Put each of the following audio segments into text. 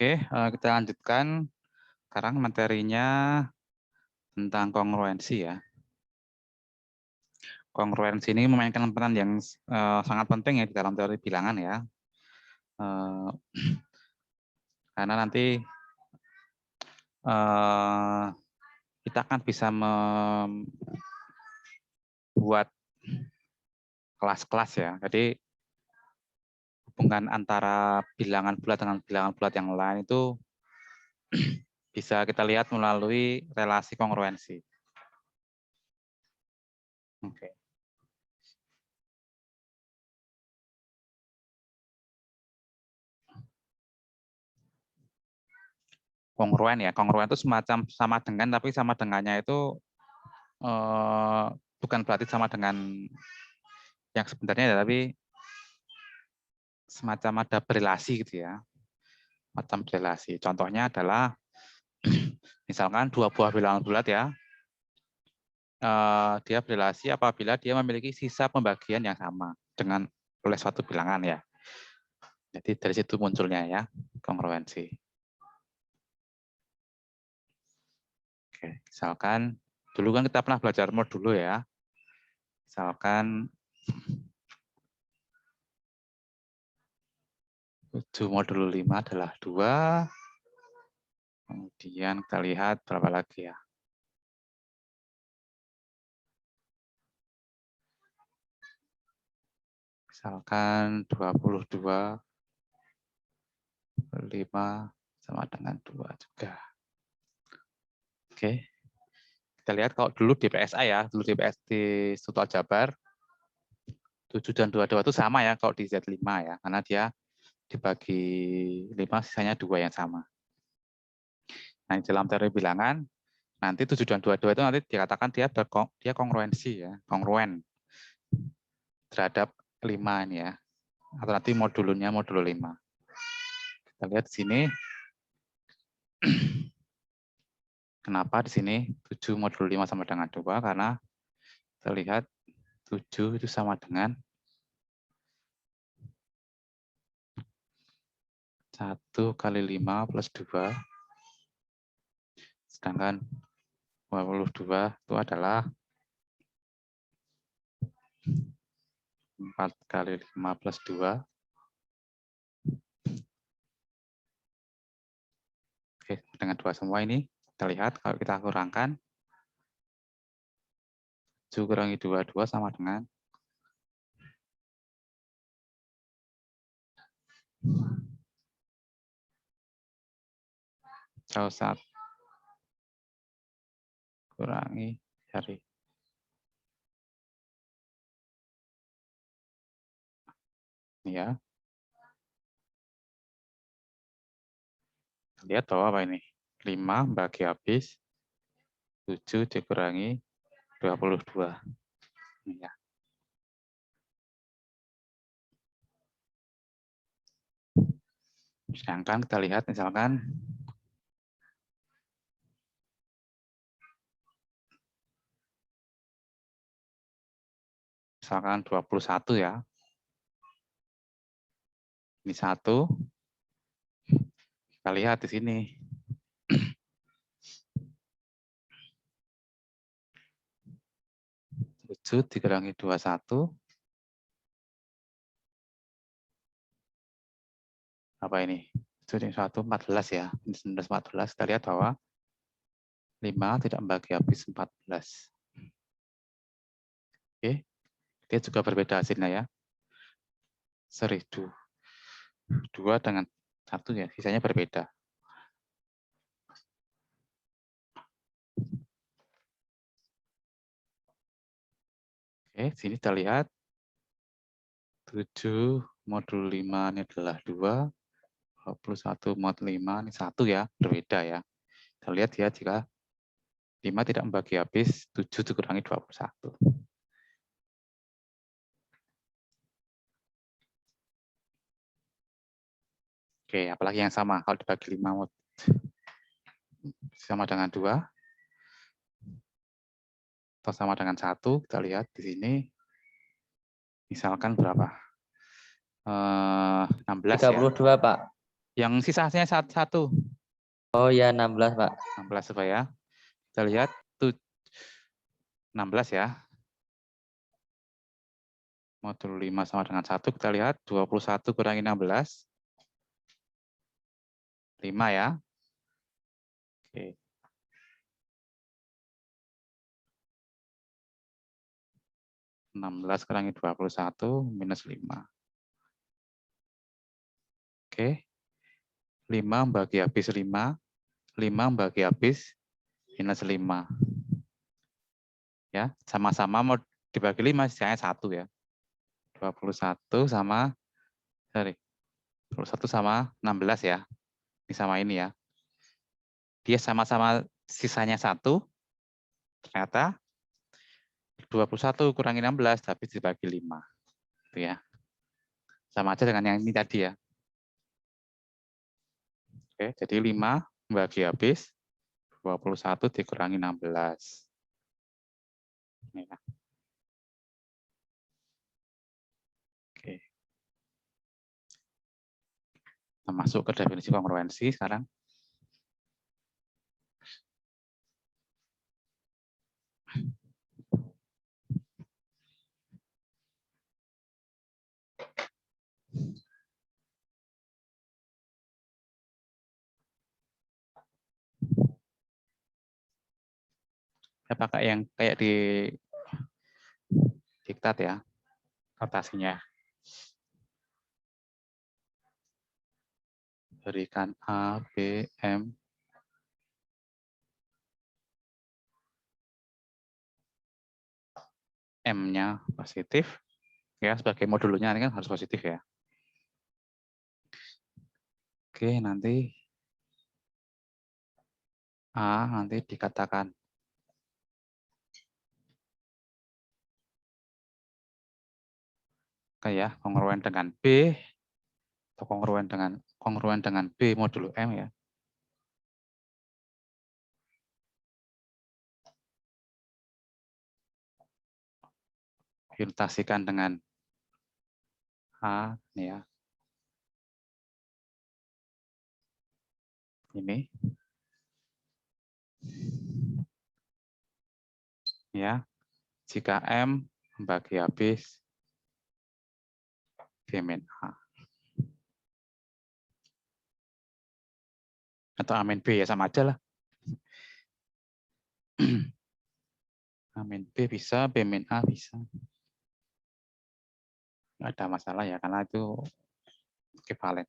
Oke, kita lanjutkan. Sekarang materinya tentang kongruensi ya. Kongruensi ini memainkan peran yang sangat penting ya di dalam teori bilangan ya. Karena nanti kita akan bisa membuat kelas-kelas ya. Jadi hubungan antara bilangan bulat dengan bilangan bulat yang lain itu bisa kita lihat melalui relasi kongruensi. Oke. Kongruen ya, kongruen itu semacam sama dengan, tapi sama dengannya itu bukan berarti sama dengan yang sebenarnya, tapi semacam ada berelasi gitu ya, macam berelasi. Contohnya adalah misalkan dua buah bilangan bulat ya, dia berelasi apabila dia memiliki sisa pembagian yang sama dengan oleh suatu bilangan ya. Jadi dari situ munculnya ya kongruensi. Oke, misalkan dulu kan kita pernah belajar mod dulu ya. Misalkan 7 modulo 5 adalah 2. Kemudian kita lihat berapa lagi ya. Misalkan 22 per 5 sama dengan 2 juga. Oke. Kita lihat kalau dulu di PSA ya, dulu di PS di Struktur Aljabar 7 dan 22 itu sama ya kalau di Z5 ya, karena dia dibagi 5 sisanya 2 yang sama. Nah, dalam teori bilangan nanti 7 dan 22 itu nanti dikatakan dia kongruensi ya, kongruen terhadap 5 ini ya. Atau nanti modulnya modulo 5. Kita lihat di sini. Kenapa di sini 7 modulo 5 sama dengan 2? Karena kita lihat 7 itu sama dengan 1 kali 5 plus 2. Sedangkan 22 itu adalah 4 kali 5 plus 2. Oke, dengan 2 semua ini. Kita lihat kalau kita kurangkan 7 kurangi 2 sama dengan 1 kurangi dari ini ya. Lihat bahwa apa ini? 5 bagi habis 7 dikurangi 22. Ini ya. Sedangkan kita lihat misalkan misalkan 21 ya. Ini 1. Kita lihat di sini. 7 dikurangi 21. Apa ini? 1, 14 ya. Ini 14. Kita lihat bahwa 5 tidak membagi habis 14. Oke. Dia juga berbeda hasilnya ya. Sorry, 2 dengan 1 ya, sisanya berbeda. Oke, sini kita lihat 7 modul 5 ini adalah 2, 21 mod 5 ini 1 ya, berbeda ya. Kita lihat ya jika 5 tidak membagi habis 7 dikurangi 21. Oke, apalagi yang sama kalau dibagi 5 mod sama dengan 2 atau sama dengan 1, kita lihat di sini misalkan berapa? 16 ya. 32, Pak. Yang sisanya satu. Oh ya 16 Pak. 16 supaya kita lihat tuh 16 ya. Modul 5 sama dengan 1 kita lihat 21 kurangi 16. 5 ya. Oke. 16 kurangi 21 minus 5. Oke. 5 bagi habis 5. 5 bagi habis minus 5. Ya, sama-sama mau dibagi 5 sisanya 1 ya. 21 sama 21 sama 16 ya. Ini sama ini ya. Dia sama-sama sisanya 1. Ternyata 21 kurangi 16 tapi dibagi 5. Itu ya. Sama aja dengan yang ini tadi ya. Oke, jadi 5 bagi habis 21 dikurangi 16. Ini ya. Oke. Kita masuk ke definisi kongruensi sekarang. Saya pakai yang kayak di diktat ya, rotasinya. Berikan A, B, M, M-nya positif. Ya, sebagai modulnya ini kan harus positif ya. Oke, nanti A nanti dikatakan kayak kongruen dengan B atau kongruen dengan B modulo M ya. Dirotasikan dengan A ini ya. Ini ya. Jika M membagi habis B min A. Atau A min B ya sama aja lah. A min B bisa, B min A bisa. Nggak ada masalah ya, karena itu ekivalen.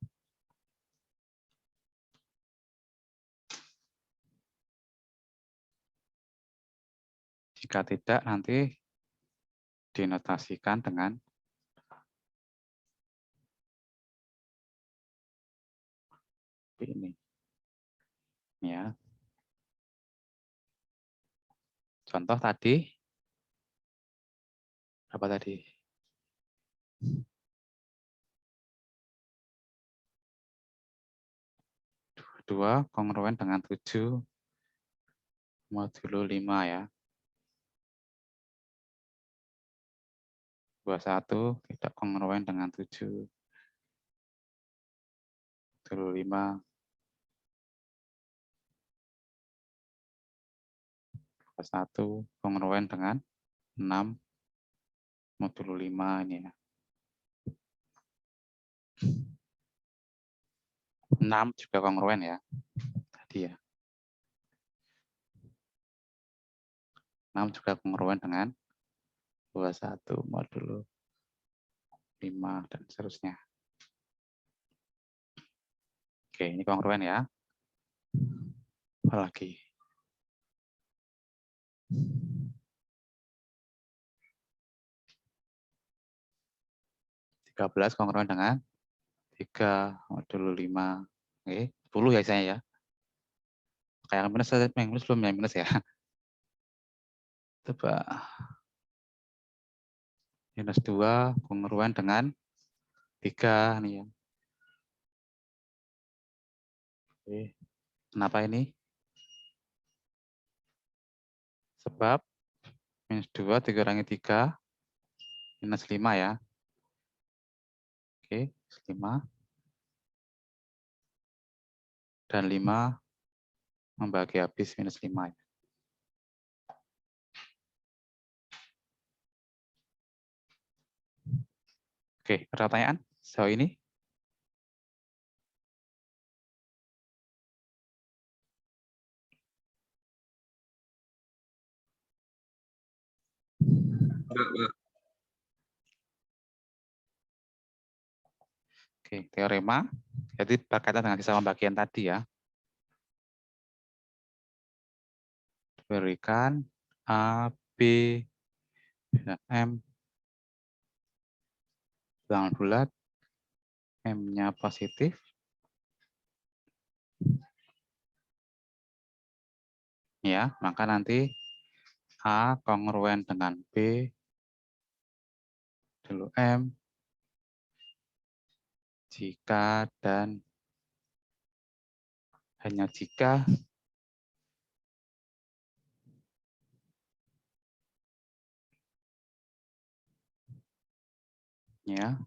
Jika tidak, nanti dinotasikan dengan ini. Ya. Contoh tadi, apa tadi? 2 kongruen dengan 7 modulo 5 ya. 21 tidak kongruen dengan 7 modulo 5. 21 kongruen dengan 6 modulo 5 ini ya. 6 juga kongruen ya. Tadi ya. 6 juga kongruen dengan 21 modulo 5 dan seterusnya. Oke, ini kongruen ya. Apalagi? 13 kongruen dengan 3 modulo 5. Oke, 10 ya saya ya. Kayak yang minus belum yang minus ya. Coba minus 2 kongruen dengan 3 nih ya. Oke. Kenapa ini? Sebab minus 2 dikurangi 3 minus 5 ya. Oke, 5. dan 5 membagi habis minus 5. Oke, pertanyaan sejauh ini? Oke, teorema. Jadi berkaitan dengan sisa pembagian tadi ya. Berikan A, B, dan M bilangan bulat, M-nya positif. Ya, maka nanti A kongruen dengan B dulu M jika dan hanya jika ya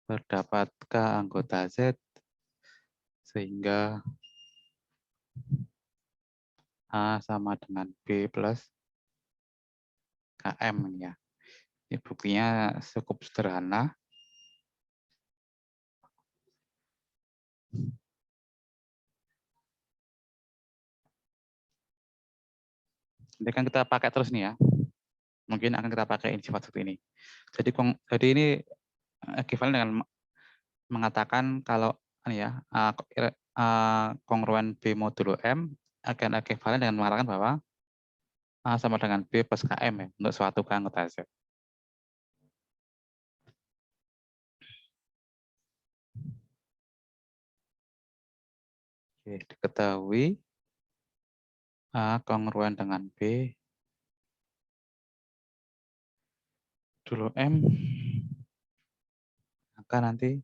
berdapatkah anggota Z sehingga A sama dengan B plus KM ya. Ini buktinya cukup sederhana. Ini kan kita pakai terus nih ya. Mungkin akan kita pakai ini sifat seperti ini. Jadi ini ekivalen dengan mengatakan kalau ya kongruen B modulo M akan ekivalen dengan mengatakan bahwa A sama dengan B plus KM ya untuk suatu anggota Z. Oke, diketahui A kongruen dengan B dulu M, maka nanti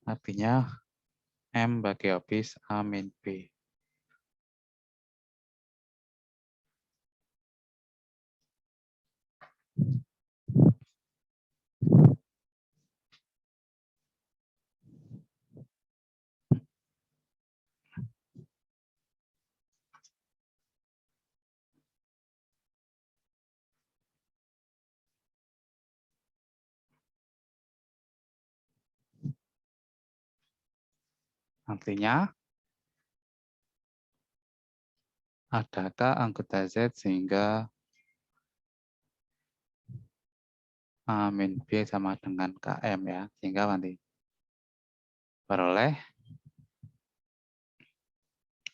artinya M bagi habis A min B. Artinya, adakah anggota Z sehingga A min B sama dengan KM ya, sehingga nanti peroleh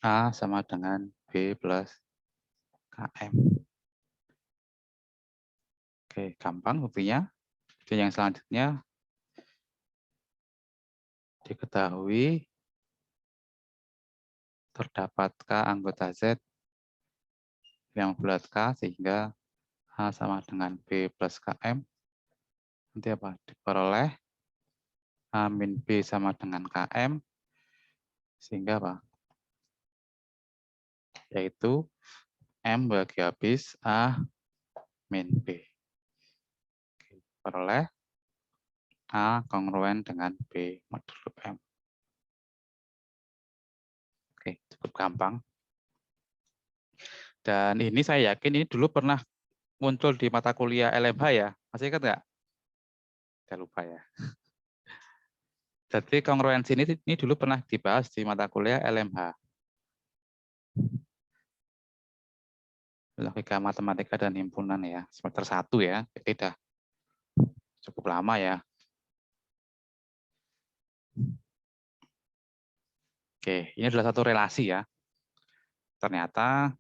A sama dengan B plus KM. Oke, gampang buktinya. Jadi yang selanjutnya diketahui terdapatkah anggota Z yang bulat K sehingga A sama dengan B plus KM. Nanti apa? Diperoleh A min B sama dengan KM sehingga apa? Yaitu M bagi habis A min B. Peroleh A kongruen dengan B modulo M. Oke, cukup gampang. Dan ini saya yakin ini dulu pernah muncul di mata kuliah LMH ya. Masih ingat nggak? Saya lupa ya. Jadi kongruensi ini dulu pernah dibahas di mata kuliah LMH. Logika matematika dan himpunan ya, semester 1 ya. Jadi udah cukup lama ya. Oke, ini adalah satu relasi ya. Ternyata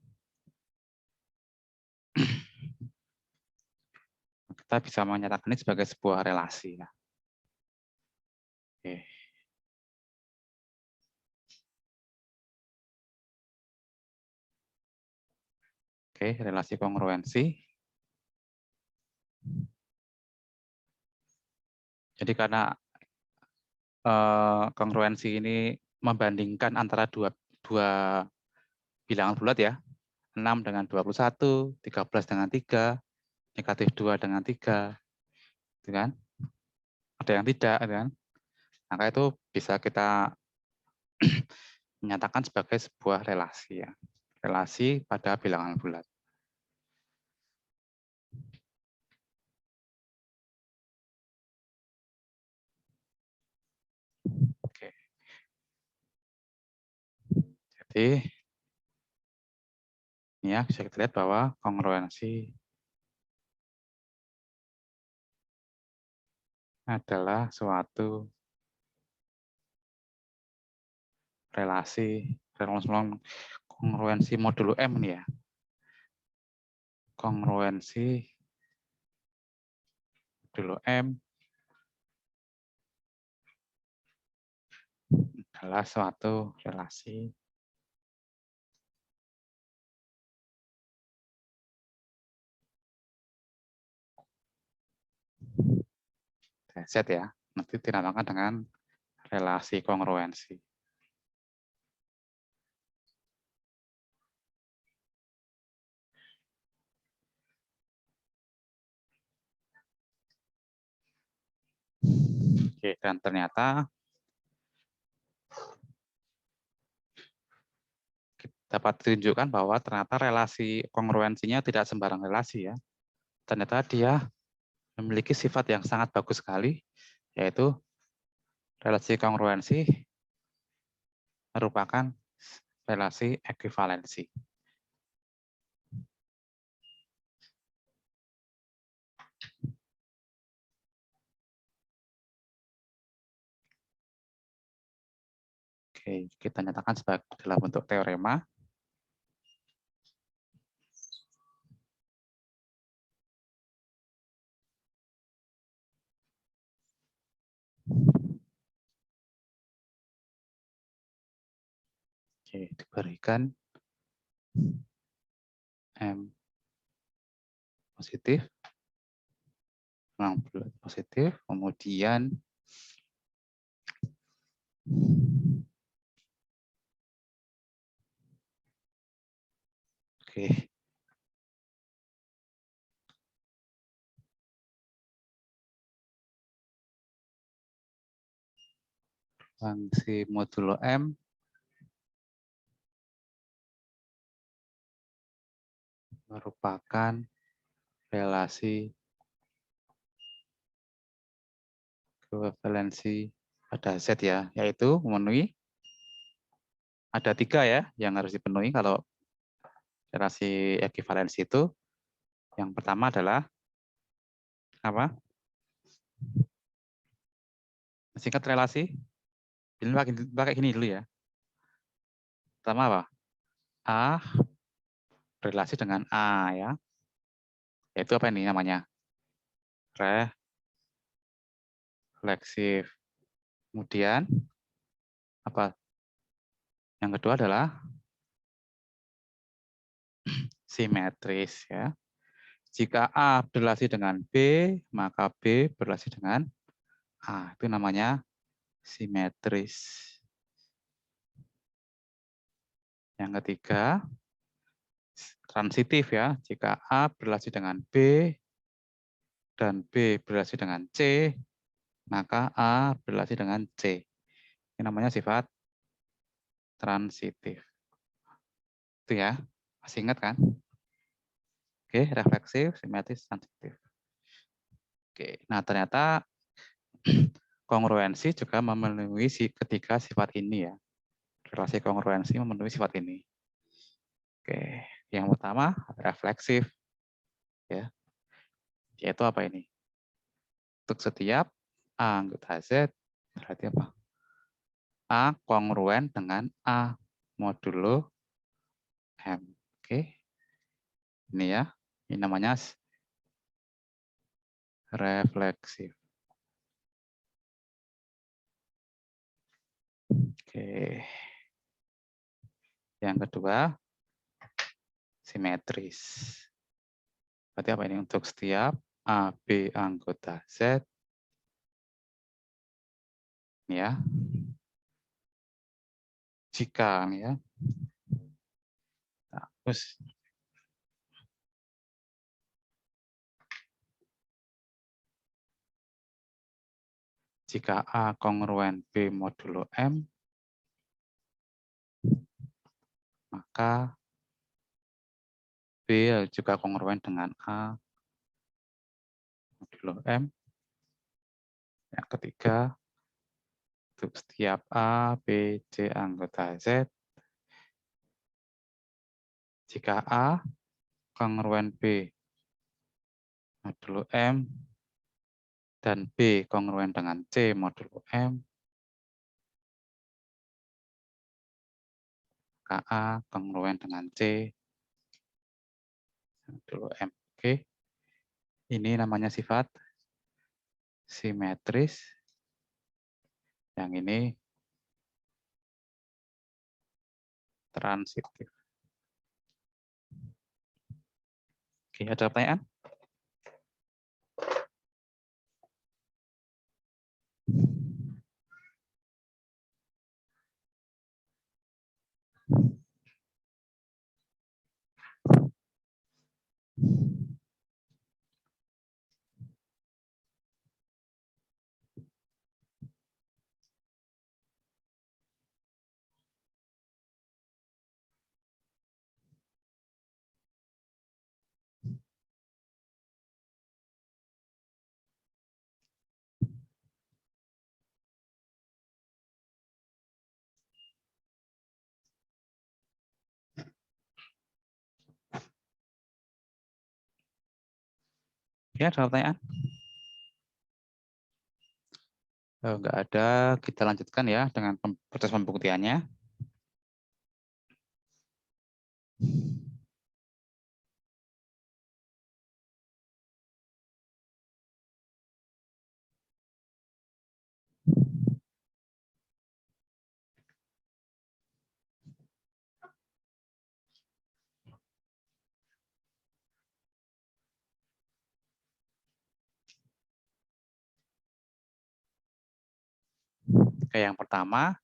kita bisa menyatakan ini sebagai sebuah relasi ya. Oke. Oke, relasi kongruensi. Jadi karena kongruensi ini membandingkan antara dua bilangan bulat ya, 6 dengan 21, 13 dengan 3, negatif 2 dengan 3, gitu kan? Ada yang tidak, kan? Maka itu bisa kita menyatakan sebagai sebuah relasi ya. Relasi pada bilangan bulat. Oke. Jadi ini ya bisa kita lihat bahwa kongruensi adalah suatu relasi kongruensi modulo M nih ya. Kongruensi modulo M adalah suatu relasi Z ya. Nanti dinamakan dengan relasi kongruensi. Oke, dan ternyata dapat ditunjukkan bahwa ternyata relasi kongruensinya tidak sembarang relasi ya. Ternyata dia memiliki sifat yang sangat bagus sekali, yaitu relasi kongruensi merupakan relasi ekuivalensi. Oke, kita nyatakan sebagai dalam bentuk teorema. Oke, diberikan M positif, ruang bulat positif, kemudian oke, fungsi modulo M merupakan relasi ekuivalensi pada Z ya, yaitu memenuhi ada 3 ya yang harus dipenuhi kalau relasi ekuivalensi itu. Yang pertama adalah apa? Singkat relasi. Ini pakai gini dulu ya. Pertama apa? A relasi dengan A ya. Yaitu apa ini namanya? Refleksif. Kemudian apa? Yang kedua adalah simetris ya. Jika A berrelasi dengan B, maka B berrelasi dengan A. Itu namanya simetris. Yang ketiga, transitif ya. Jika A berrelasi dengan B dan B berrelasi dengan C, maka A berrelasi dengan C. Ini namanya sifat transitif. Itu ya. Masih ingat kan? Oke, refleksif, simetris, transitif. Oke, nah ternyata kongruensi juga memenuhi ketiga sifat ini ya. Relasi kongruensi memenuhi sifat ini. Oke, yang pertama refleksif ya. Yaitu apa ini? Untuk setiap A anggota Z berarti apa? A kongruen dengan A modulo M. Oke. Ini ya. Ini namanya refleksif. Oke. Yang kedua simetris. Berarti apa ini? Untuk setiap A, B anggota Z ya. Jika ya. Nah, terus Jika A kongruen B modulo M, maka B juga kongruen dengan A modulo M. Yang ketiga, untuk setiap A, B, C anggota Z, jika A kongruen B modulo M dan B kongruen dengan C modulo M, maka A kongruen dengan C modulo M. Oke, ini namanya sifat simetris. Yang ini transitif. Oke, ada pertanyaan? Ya, ada pertanyaan? Oh, enggak ada, kita lanjutkan ya dengan proses pembuktiannya. Oke, yang pertama,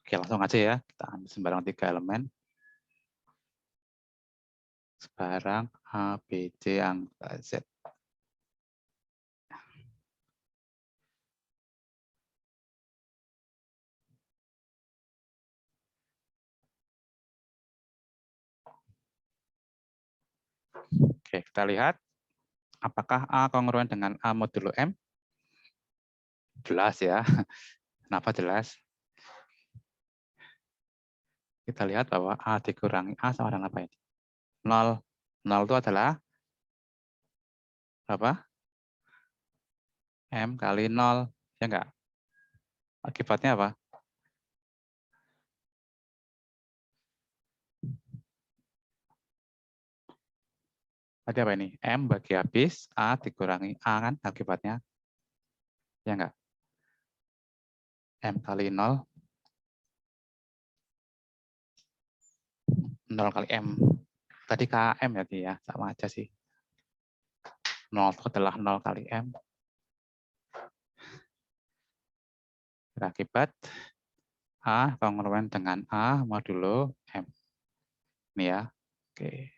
oke langsung aja ya, kita ambil sembarang 3 elemen. Sebarang A, B, C anggota Z. Oke, kita lihat apakah A kongruen dengan A modulo M? Jelas ya. Kenapa jelas? Kita lihat bahwa A dikurangi A sama dengan apa ini? 0. 0 itu adalah apa? M kali 0. Ya enggak? Akibatnya apa? Tadi apa ini? M bagi habis, A dikurangi A kan akibatnya. Ya enggak? M kali 0. 0 kali M. Tadi KM ya, ya, sama aja sih. 0 itu adalah 0 kali M. Berakibat A kongruen dengan A modulo M. Ini ya. Oke.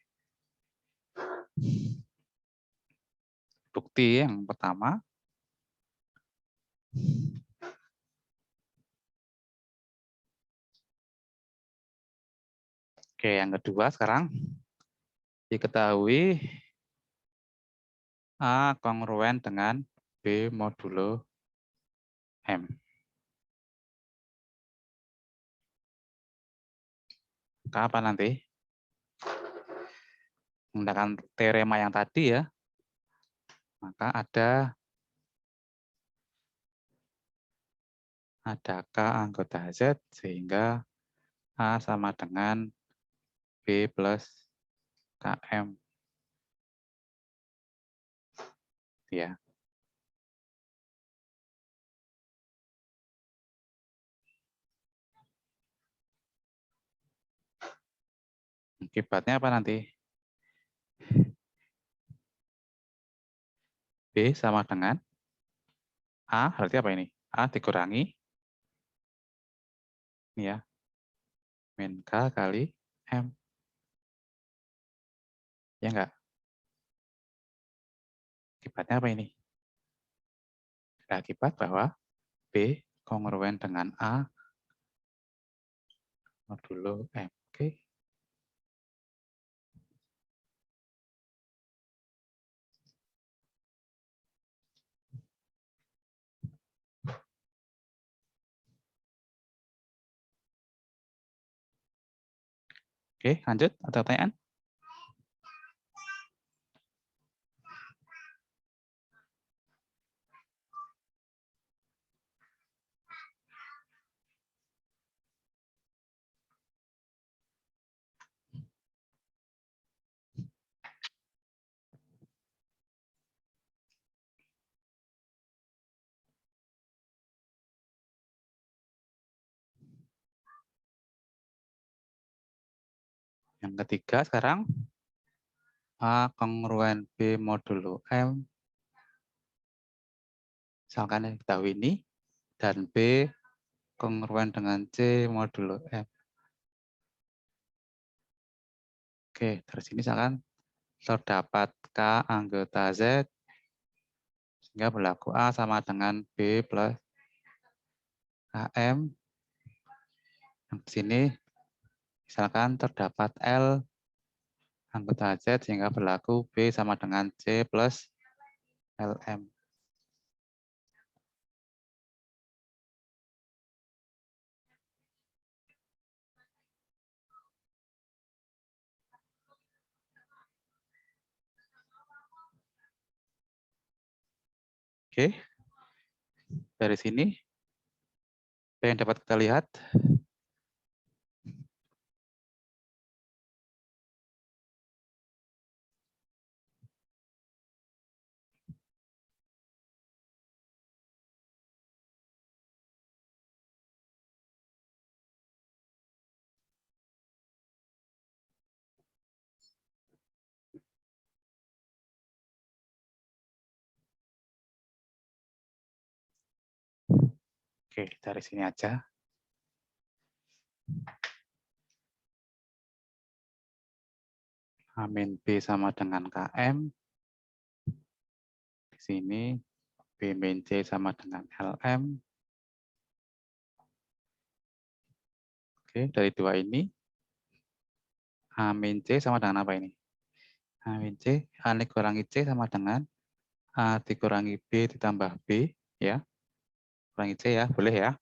Bukti yang pertama. Oke, yang kedua sekarang. Diketahui A kongruen dengan B modulo M. Kapan nanti? Menggunakan teorema yang tadi ya. Maka ada K anggota Z sehingga A sama dengan B plus KM. Ya. Akibatnya apa nanti? B sama dengan A, berarti apa ini? A dikurangi ini ya, min K kali M. Ya enggak? Akibatnya apa ini? Ada akibat bahwa B kongruen dengan A modulo M. Oke. Oke, lanjut. Ada pertanyaan? Yang ketiga sekarang, A kongruen B modulo M. Misalkan yang kita tahu ini, dan B kongruen dengan C modulo M. Oke, dari sini misalkan terdapat K anggota Z, sehingga berlaku A sama dengan B plus AM. Yang di sini, misalkan terdapat L anggota Z, sehingga berlaku B sama dengan C plus LM. Oke, dari sini, apa yang dapat kita lihat? Oke, dari sini aja. A min B sama dengan KM. Di sini B min C sama dengan LM. Oke, dari dua ini, A min C sama dengan apa ini? A min C, A dikurangi C sama dengan A dikurangi B ditambah B, ya. Kurangi C ya, boleh ya.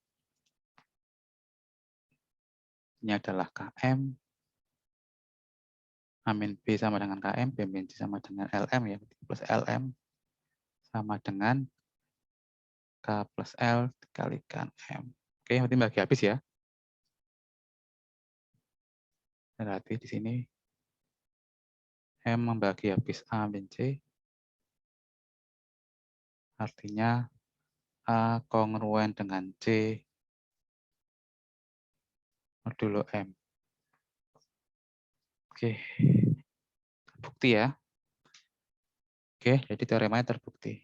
Ini adalah KM. A min B sama dengan KM, B min C sama dengan LM ya, plus LM sama dengan K plus L dikalikan M. Oke, berarti bagi habis ya. Berarti di sini M membagi habis A min C, artinya A kongruen dengan C modulo M. Oke, terbukti ya. Oke, jadi teoremanya terbukti.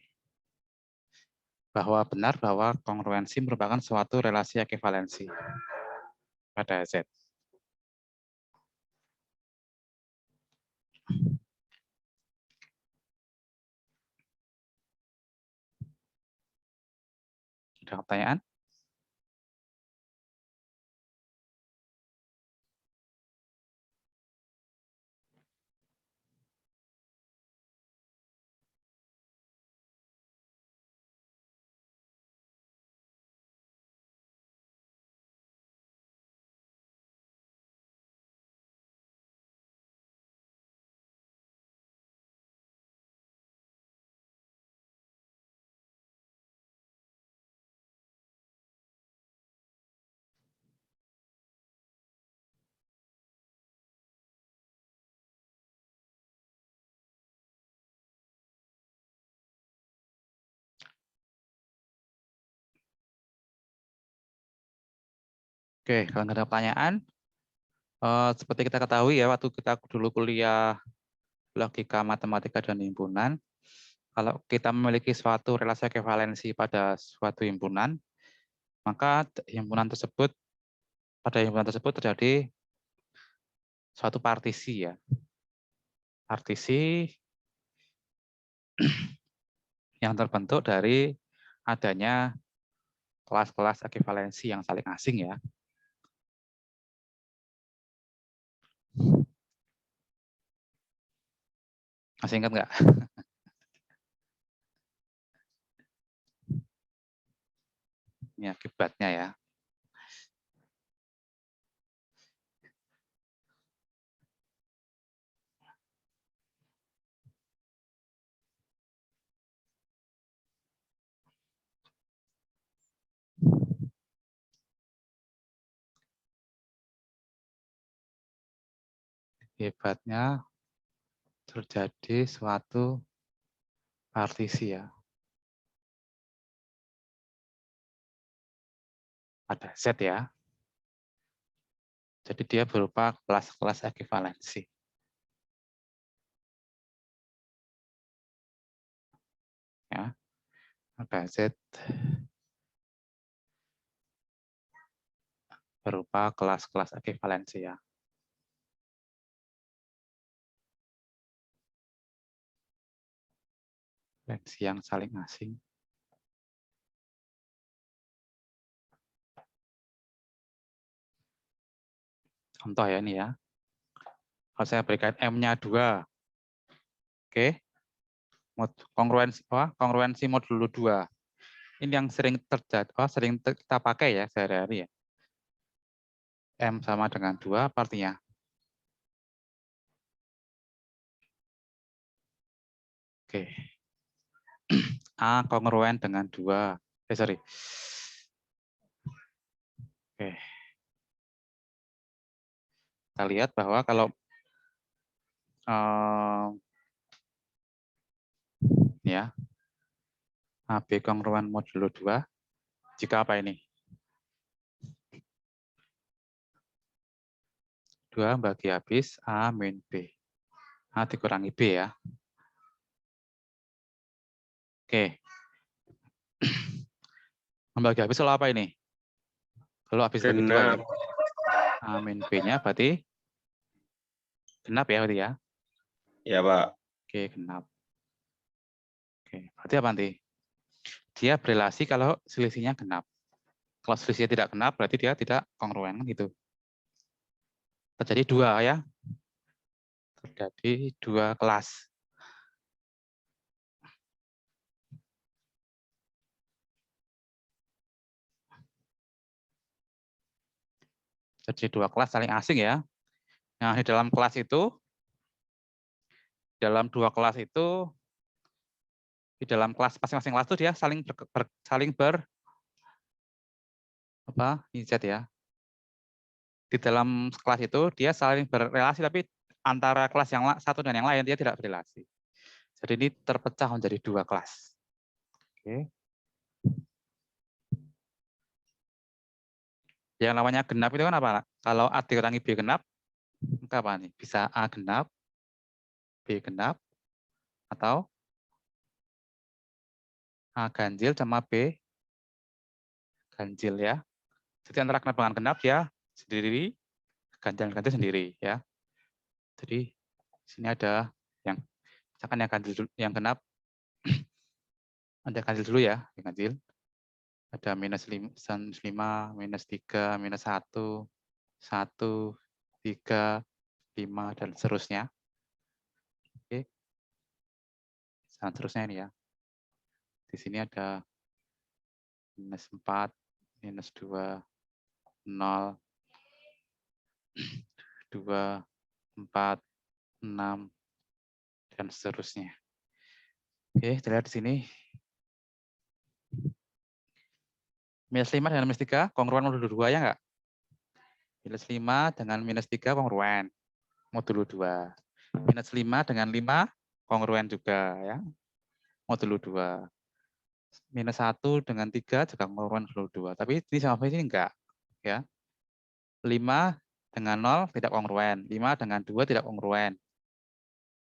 Bahwa benar bahwa kongruensi merupakan suatu relasi ekuivalensi pada Z. Ada pertanyaan? Oke, kalau nggak ada pertanyaan, seperti kita ketahui ya, waktu kita dulu kuliah logika matematika dan himpunan, kalau kita memiliki suatu relasi ekuivalensi pada suatu himpunan, maka pada himpunan tersebut terjadi suatu partisi ya. Partisi yang terbentuk dari adanya kelas-kelas ekuivalensi yang saling asing ya. Masih ingat nggak? Ini akibatnya ya. Hebatnya terjadi suatu partisi ya. Ada Z ya. Jadi dia berupa kelas-kelas ekuivalensi. Ya, ada Z berupa kelas-kelas ekuivalensi ya. Ekuivalensi yang saling asing. Contoh ya ini ya. Kalau saya berikan M-nya 2. Oke. Kongruensi modulo 2. Ini yang sering terjadi, sering kita pakai ya sehari-hari ya. M sama dengan 2 apa artinya? Oke. A kongruen dengan 2. Sorry. Oke. Kita lihat bahwa kalau ya AB kongruen modulo 2, jika apa ini? 2 bagi habis A min B. A dikurangi B ya. Oke. Membagi habis kalau apa ini? Kalau habis bagi 2 ya. A min B-nya berarti genap ya berarti ya? Ya, Pak. Oke, genap. Oke, berarti apa nanti? Dia berelasi kalau selisihnya genap. Kalau selisihnya tidak genap, berarti dia tidak kongruen gitu. Terjadi 2 ya. Terjadi 2 kelas. Jadi 2 kelas saling asing ya. Nah, di dalam kelas itu, dalam 2 kelas itu, di dalam kelas masing-masing kelas itu dia saling ber ini Z ya. Di dalam kelas itu dia saling berrelasi, tapi antara kelas yang satu dan yang lain dia tidak berrelasi. Jadi ini terpecah menjadi 2 kelas. Oke. Yang namanya genap itu kan apa? Kalau A dikurangi B genap, maka apa nih? Bisa A genap, B genap, atau A ganjil sama B ganjil ya. Jadi antara genap dengan genap ya sendiri, ganjil dan ganjil sendiri ya. Jadi sini ada yang misalkan yang ganjil yang genap ada ganjil dulu ya, yang ganjil. Ada -5, -3, -1, 1, 3, 5 dan seterusnya. Oke. Dan seterusnya ini ya. Di sini ada -4, -2, 0, 2, 4, 6, dan seterusnya. Oke, kita lihat di sini. -5 dengan -3 kongruen modulo 2 ya enggak? -5 dengan -3 kongruen modulo 2. -5 dengan 5 kongruen juga ya. Modulo 2. -1 dengan 3 juga kongruen modulo 2. Tapi ini sama ini enggak ya. 5 dengan 0 tidak kongruen, 5 dengan 2 tidak kongruen.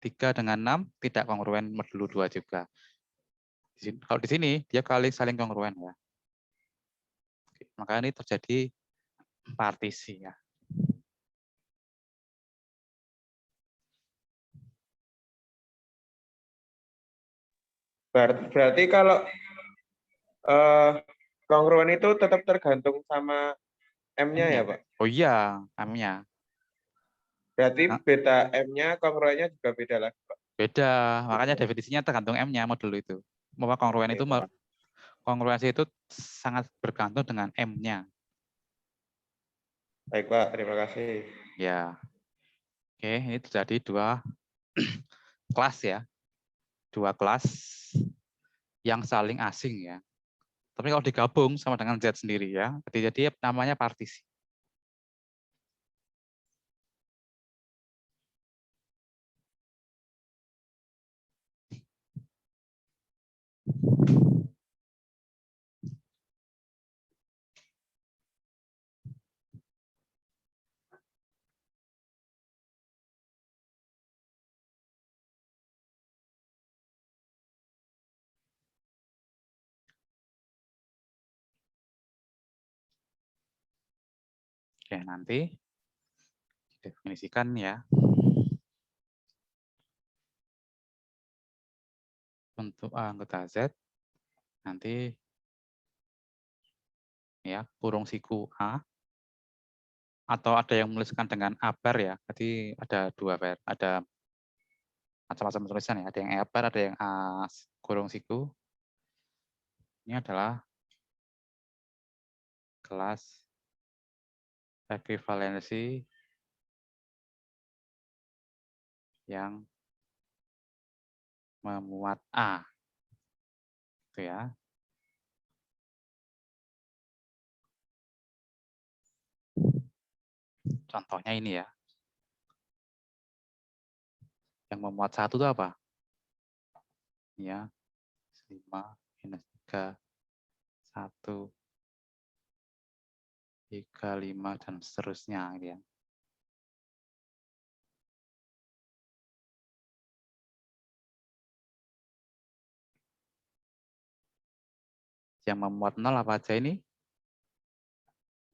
3 dengan 6 tidak kongruen modulo 2 juga. Kalau di sini dia saling kongruen ya. Maka ini terjadi partisi ya. Berarti kalau kongruen itu tetap tergantung sama M-nya ya, Pak? Oh iya, M-nya. Berarti Nah, beta M-nya, kongruennya juga beda lagi, Pak? beda, makanya definisinya tergantung M-nya modul itu. Bahwa kongruen Oke, itu, Pak. kongruensi itu sangat bergantung dengan M-nya. Baik, Pak. Terima kasih. Ya, oke, ini terjadi dua kelas ya. Dua kelas yang saling asing ya. Tapi kalau digabung sama dengan Z sendiri ya, jadi namanya partisi. Oke, nanti definisikan ya. Untuk A anggota Z, nanti ya kurung siku A, atau ada yang menuliskan dengan A bar ya. Jadi ada dua bar, ada macam-macam tulisan ya. Ada yang A bar, ada yang A kurung siku. Ini adalah kelas ekuivalensi yang memuat A. Itu ya. Contohnya ini ya. Yang memuat satu itu apa? Ya, 5 minus 3, 1, 3, 5, dan seterusnya. Gitu ya. Yang memuat 0 apa aja ini?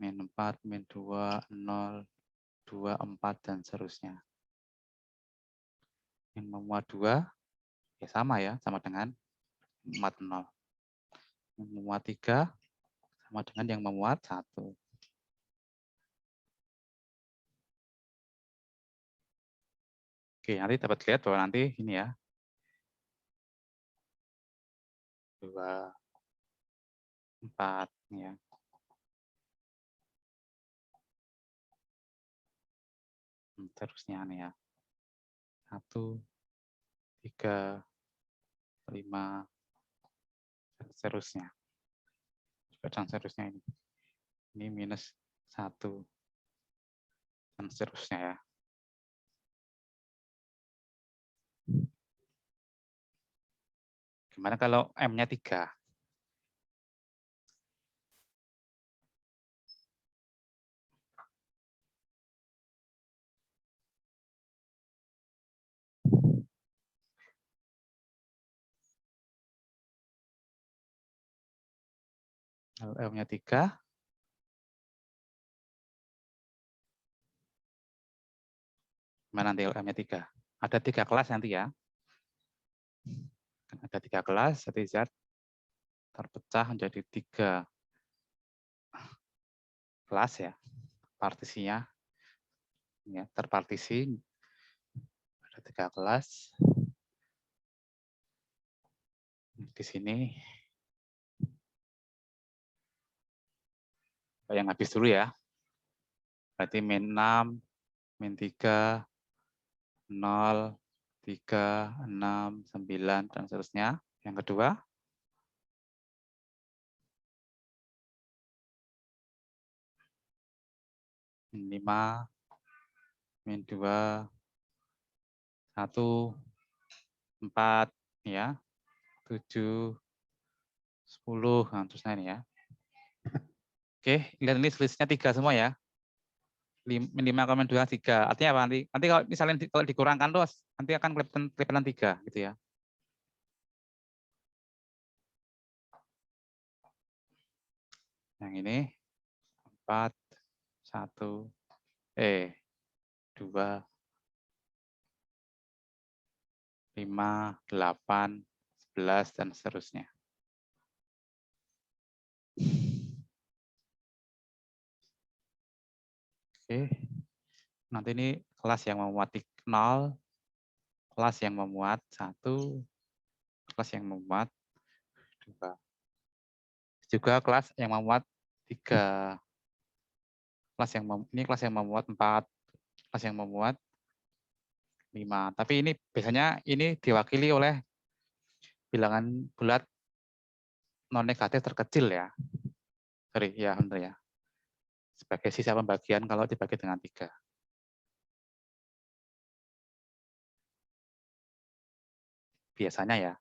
Min 4, min 2, 0, 2, 4, dan seterusnya. Yang memuat 2, ya sama ya, sama dengan memuat 0. Yang memuat 3, sama dengan yang memuat 1. Oke, nanti dapat lihat bahwa nanti ini ya. 2, 4, ya. Terusnya nih ya. 1, 3, 5, dan seterusnya. Dan seterusnya ini. Ini minus 1, dan seterusnya ya. Gimana kalau M-nya 3? Kalau M-nya 3, gimana nanti kalau M-nya 3? Ada 3 kelas nanti ya. Ada 3 kelas, jadi Z terpecah menjadi 3 kelas ya. Partisinya ya, terpartisi ada 3 kelas. Di sini yang habis dulu ya. Berarti min 6, min 3, 0, 3, 6, 9, dan seterusnya. Yang kedua, min 5, min 2, 1, 4, ya, 7, 10, nah terusnya ini ya. Oke, lihat ini selisihnya 3 semua ya. Min 5, min 2, 3. Artinya apa nanti? Nanti kalau misalnya kalau dikurangkan terus, nanti akan kelihatan 3 gitu ya. Yang ini 4, 1, 2, 5, 8, 12, dan seterusnya. Oke, nanti ini kelas yang memuat 0, kelas yang memuat 1, kelas yang memuat 2. Juga kelas yang memuat 3. Ini kelas yang memuat 4, kelas yang memuat 5. Tapi ini biasanya ini diwakili oleh bilangan bulat non negatif terkecil ya. Sorry, ya benar ya. Sebagai sisa pembagian kalau dibagi dengan 3. Biasanya ya.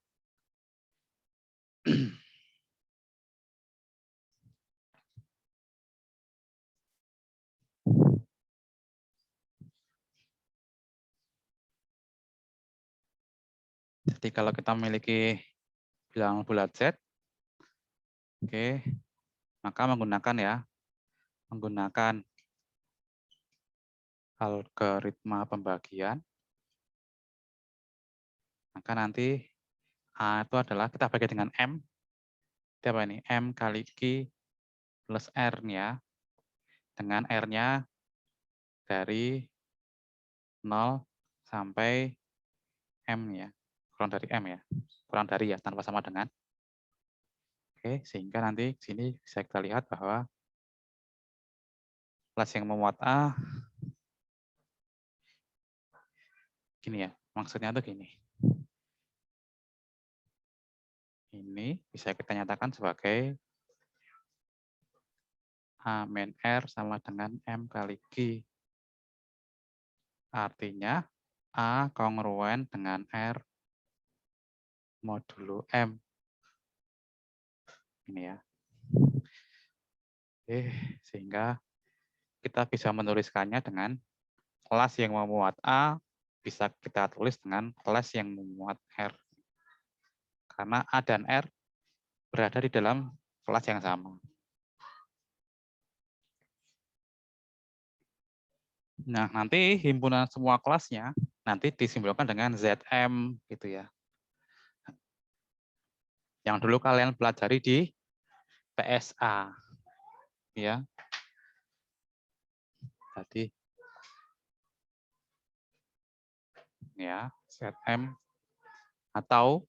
Jadi kalau kita memiliki bilangan bulat Z, oke, maka menggunakan algoritma pembagian, maka nanti A itu adalah kita bagi dengan M, itu apa ini? M kali Q plus R-nya, dengan R-nya dari 0 sampai M ya, kurang dari M ya, kurang dari ya, tanpa sama dengan. Oke, sehingga nanti di sini bisa kita lihat bahwa kelas yang memuat A, gini ya, maksudnya tuh gini. Ini bisa kita nyatakan sebagai A min R sama dengan M kali Q. Artinya A kongruen dengan R modulo M. Ini ya. Oke, sehingga kita bisa menuliskannya dengan kelas yang memuat A bisa kita tulis dengan kelas yang memuat R. Karena A dan R berada di dalam kelas yang sama. Nah, nanti himpunan semua kelasnya nanti disimbolkan dengan ZM gitu ya. Yang dulu kalian pelajari di PSA. Ya. Tadi ya, ZM atau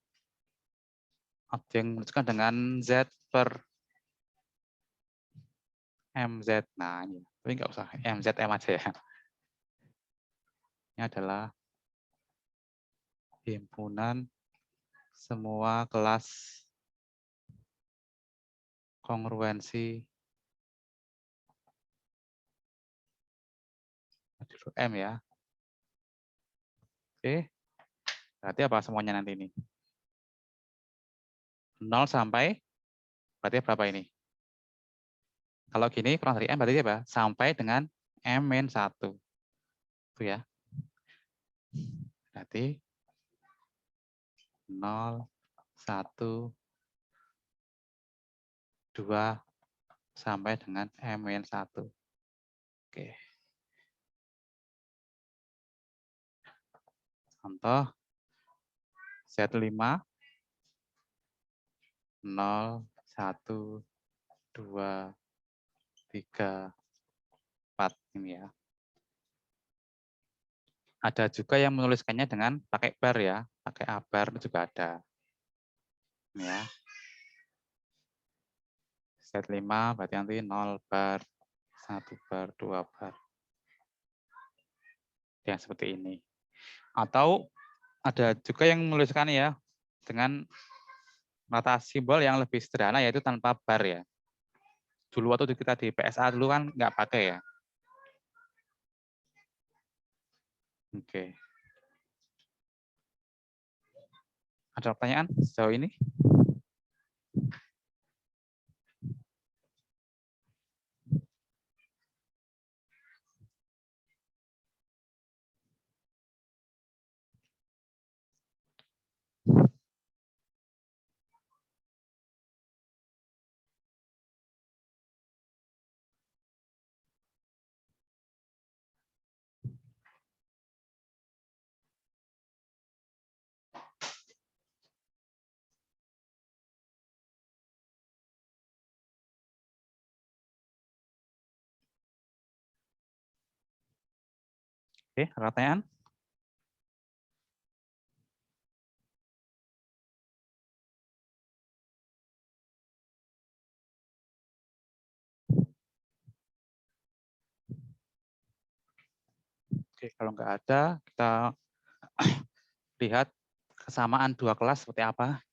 ada yang menuliskan dengan Z per MZ. Nah, ini. Tapi nggak usah MZM aja ya. Ini adalah himpunan semua kelas kongruensi modulo M ya. Oke. Berarti apa semuanya nanti ini? 0 sampai berarti berapa ini? Kalau gini kurang dari M berarti apa? Sampai dengan M-1. Itu ya. Berarti 0, 1, 2, sampai dengan M-1. Oke. Contoh Z5, 0, 1, 2, 3, 4 ini ya. Ada juga yang menuliskannya dengan pakai bar ya, pakai A bar juga ada. Ini ya. Z5 berarti nanti 0 bar, 1 bar, 2 bar. Yang seperti ini. Atau ada juga yang menuliskan ya dengan mata simbol yang lebih sederhana yaitu tanpa bar ya. Dulu waktu kita di PSA dulu kan nggak pakai ya. Oke. Ada pertanyaan sejauh ini? Oke, ada pertanyaan? Oke, kalau nggak ada, kita lihat kesamaan dua kelas seperti apa.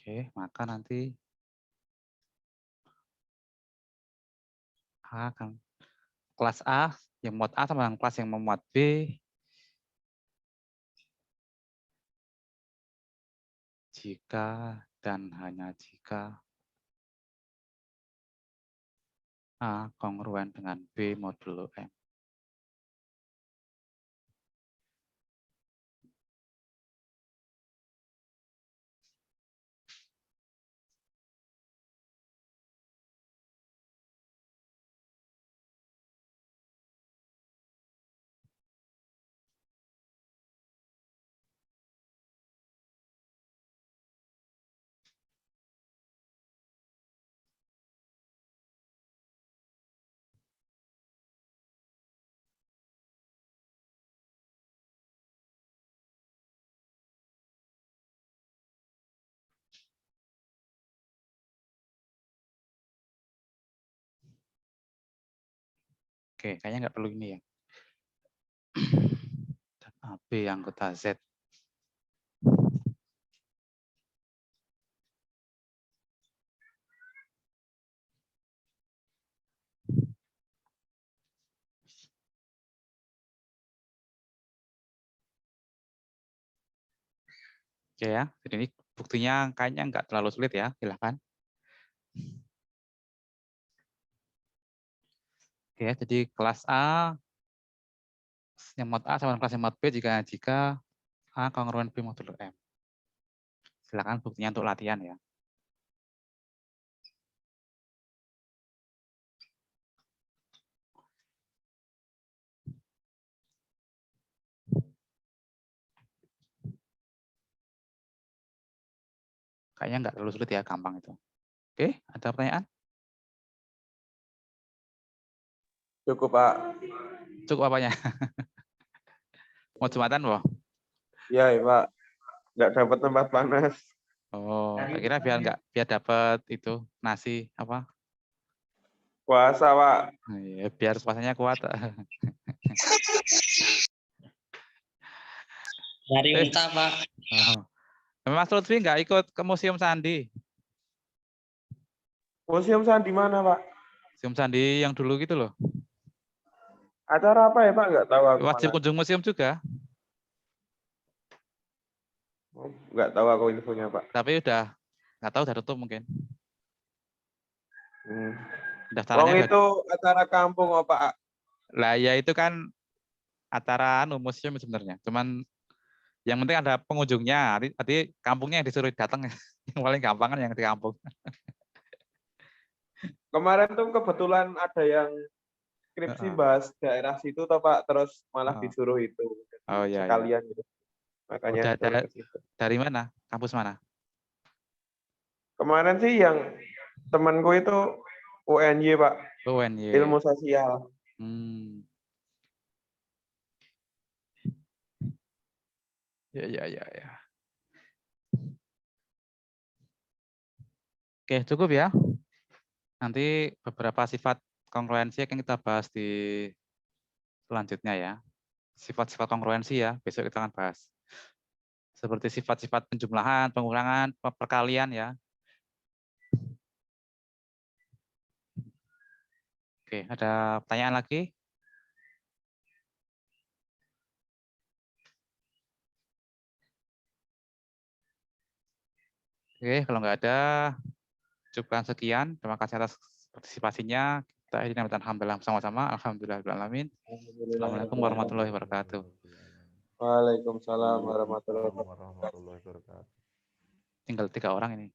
Oke, maka nanti A akan kelas A yang muat A sama dengan kelas yang memuat B jika dan hanya jika A kongruen dengan B modulo M. Oke, kayaknya nggak perlu ini ya. Dan AB anggota Z. Oke ya, jadi ini buktinya kayaknya nggak terlalu sulit ya, silahkan. Oke, jadi kelas A yang mod A sama dengan kelas yang mod B jika A kongruen B modulo M. Silakan buktinya untuk latihan ya. Kayaknya nggak terlalu sulit ya, gampang itu. Oke, ada pertanyaan? Cukup, Pak. Cukup apanya? Mau jumatan, Boh? Iya, ya, Pak. Nggak dapat tempat panas. Oh, tak kira biar dapat itu nasi apa? Puasa, Pak. Nah, ya, biar puasanya kuat. Dari unta, Pak. Oh. Mas Lutfi nggak ikut ke Museum Sandi? Museum Sandi mana, Pak? Museum Sandi yang dulu gitu loh. Acara apa ya, Pak? Nggak tahu aku Wajib malah. kunjung museum juga, Nggak tahu aku infonya, Pak. tapi udah nggak tahu udah tutup mungkin. Wong Daftarannya udah. itu acara kampung, oh, Pak. Lah ya itu kan acara museum sebenarnya. Cuman yang penting ada pengunjungnya. Nanti kampungnya yang disuruh datang. Yang paling gampang kan yang di kampung. Kemarin tuh kebetulan ada yang skripsi Heeh. bahas daerah situ, toh, Pak. Terus malah Heeh. disuruh itu. Oh Jadi iya ya. sekalian gitu. Makanya Udah suruh ke situ. dari mana? Kampus mana? Kemarin sih yang temanku itu UNY, Pak. UNY. Ilmu sosial. Hmm. Ya ya ya ya. Oke, cukup ya. Nanti beberapa sifat kongruensi akan kita bahas di selanjutnya ya. Sifat-sifat kongruensi ya, besok kita akan bahas. Seperti sifat-sifat penjumlahan, pengurangan, perkalian ya. Oke, ada pertanyaan lagi? Oke, kalau nggak ada, cukupkan sekian. Terima kasih atas partisipasinya. Kita ini alhamdulillah sama-sama. Alhamdulillahirrahmanirrahim. Assalamualaikum warahmatullahi wabarakatuh. Waalaikumsalam warahmatullahi Waalaikumsalam wabarakatuh. warahmatullahi wabarakatuh. Tinggal 3 orang ini.